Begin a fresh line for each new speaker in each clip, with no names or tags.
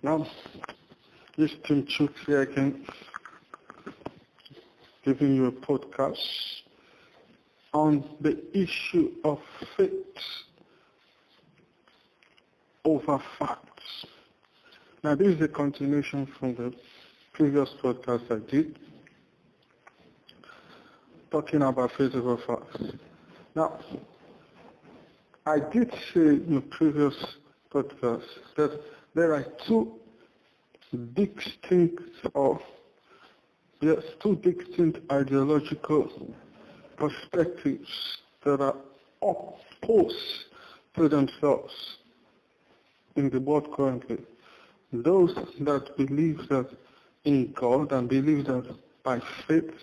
Now, this Tim Chuk here again, giving you a podcast on the issue of faith over facts. Now, this is a continuation from the previous podcast I did, talking about faith over facts. Now, I did say in the previous podcast that there are two distinct ideological perspectives that are opposed to themselves in the world currently. Those that believe that in God and believe that by faith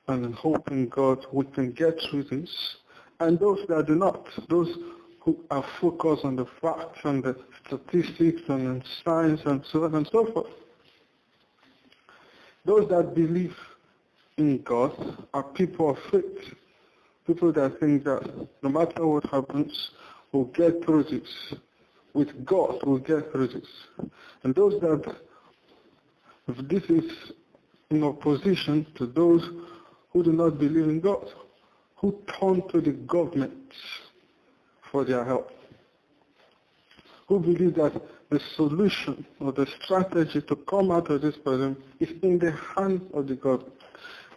and in hope in God we can get through this, and those that do not, those who are focused on the facts and the statistics and science and so on and so forth. Those that believe in God are people of faith, people that think that no matter what happens, we'll get through this. With God, we'll get through this. And those that, this is in opposition to those who do not believe in God, who turn to the government for their help, who believe that the solution or the strategy to come out of this problem is in the hands of the government.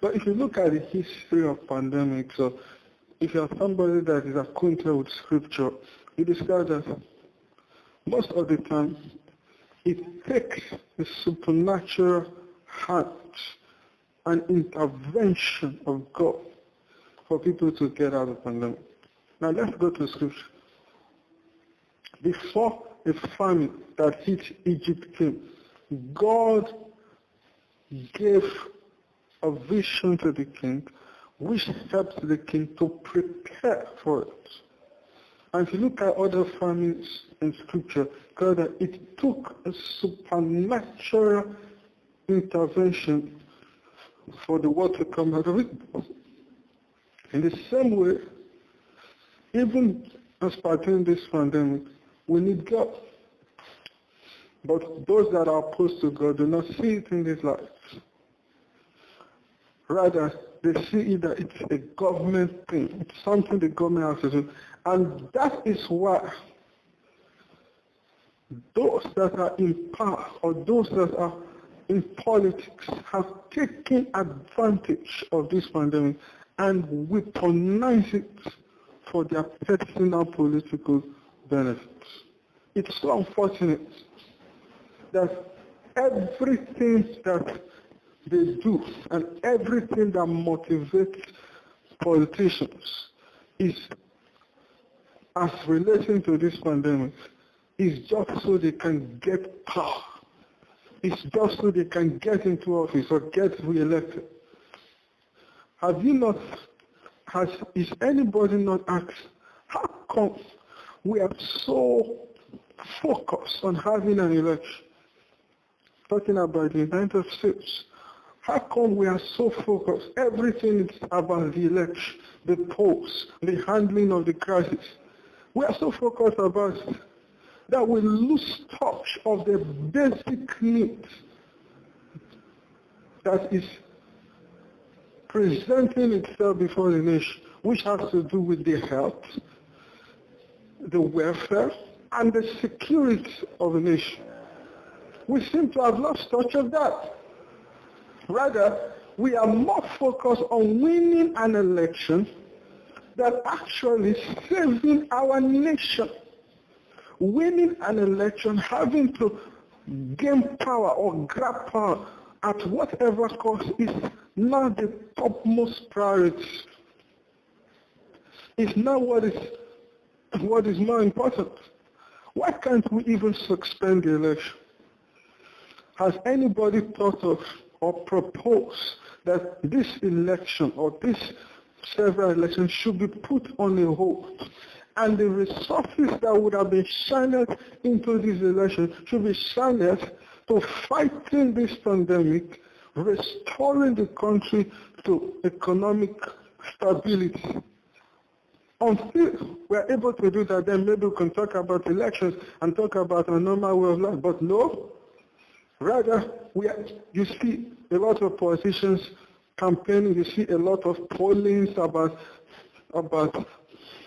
But if you look at the history of pandemics, or if you are somebody that is acquainted with scripture, you discover that most of the time it takes the supernatural hand and intervention of God for people to get out of the pandemic. Now let's go to scripture. Before the famine that hit Egypt came, God gave a vision to the king which helped the king to prepare for it. And if you look at other famines in scripture, that it took a supernatural intervention for the world to come out of it. In the same way, even as pertaining this pandemic, we need God. But those that are opposed to God do not see it in this light. Rather, they see it that it's a government thing. It's something the government has to do. And that is why those that are in power or those that are in politics have taken advantage of this pandemic and weaponize it for their personal political benefits. It's so unfortunate that everything that they do and everything that motivates politicians is as relating to this pandemic is just so they can get power. It's just so they can get into office or get re-elected. Is anybody not asked, how come we are so focused on having an election? Talking about the United States. How come we are so focused? Everything is about the election, the polls, the handling of the crisis. We are so focused about it that we lose touch of the basic needs that is presenting itself before the nation, which has to do with the health, the welfare, and the security of the nation. We seem to have lost touch of that. Rather, we are more focused on winning an election than actually saving our nation. Winning an election, having to gain power or grab power at whatever cost is not the topmost priority. It's not what is more important. Why can't we even suspend the election? Has anybody thought of or proposed that this election or this several elections should be put on a hold, and the resources that would have been channeled into this election should be channeled to fighting this pandemic, restoring the country to economic stability? Until we are able to do that, then maybe we can talk about elections and talk about a normal way of life. But no, Rather, you see a lot of politicians campaigning, you see a lot of pollings about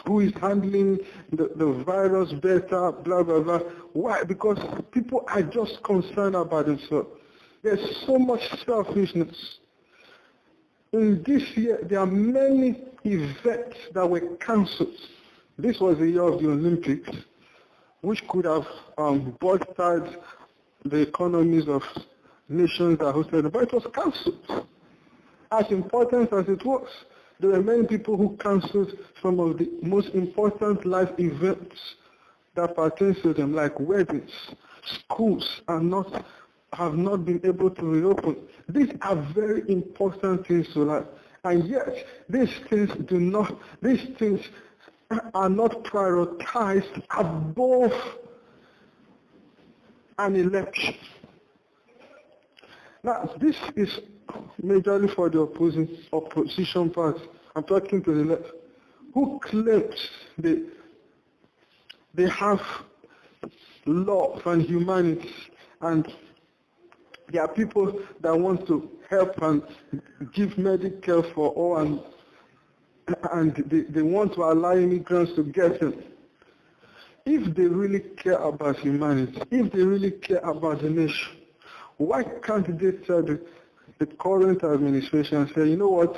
who is handling the virus better, blah, blah, blah. Why? Because people are just concerned about themselves. There's so much selfishness. In this year, there are many events that were cancelled. This was the year of the Olympics, which could have bolstered the economies of nations that hosted it, but it was cancelled. As important as it was, there were many people who cancelled some of the most important life events that pertain to them, like weddings. Schools have not been able to reopen. These are very important things to life. And yet, these things are not prioritized above an election. Now, this is majorly for the opposition party. I'm talking to the left, who claims they have love and humanity, and there are people that want to help and give medical for all, and they want to allow immigrants to get in. If they really care about humanity, if they really care about the nation, why can't they tell the current administration, say, you know what,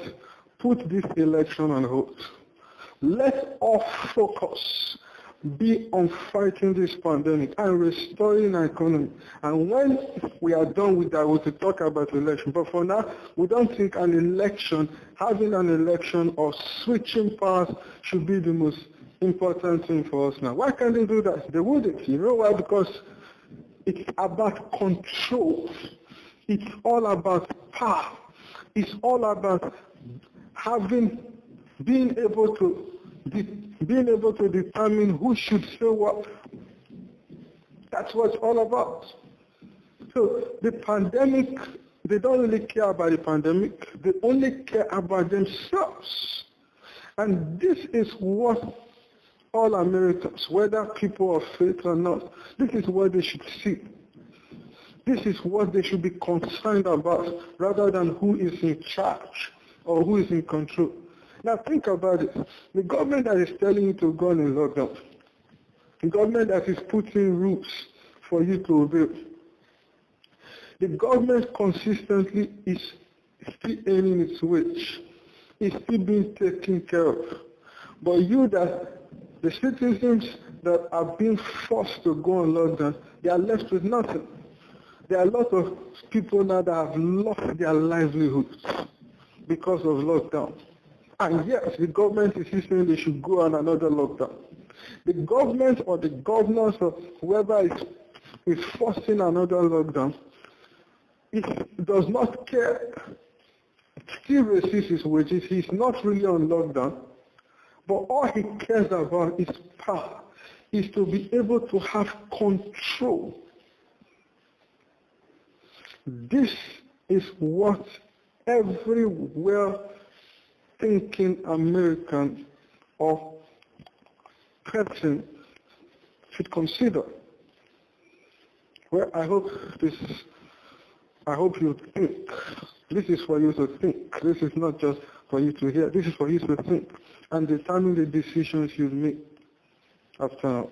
put this election on hold. Let our focus be on fighting this pandemic and restoring our economy. And when we are done with that, we'll talk about election. But for now, we don't think having an election or switching powers should be the most important thing for us now. Why can't they do that? They wouldn't. You know why? Because it's about control. It's all about power. It's all about being able to determine who should say what. That's what it's all about. So the pandemic, they don't really care about the pandemic. They only care about themselves. And this is what all Americans, whether people of faith or not, this is what they should see. This is what they should be concerned about, rather than who is in charge or who is in control. Now think about it. The government that is telling you to go on a lockdown, the government that is putting rules for you to obey, the government consistently is still earning its wage, is still being taken care of. But the citizens that are being forced to go on lockdown, they are left with nothing. There are a lot of people now that have lost their livelihoods because of lockdown. And yes, the government is saying they should go on another lockdown. The government or the governors or whoever is forcing another lockdown, it does not care. It still receives his wages. He's not really on lockdown. But all he cares about is power, is to be able to have control. This is what every well-thinking American or person should consider. Well, I hope you think. This is for you to think. This is not just for you to hear. This is for you to think and determine the decisions you make after now.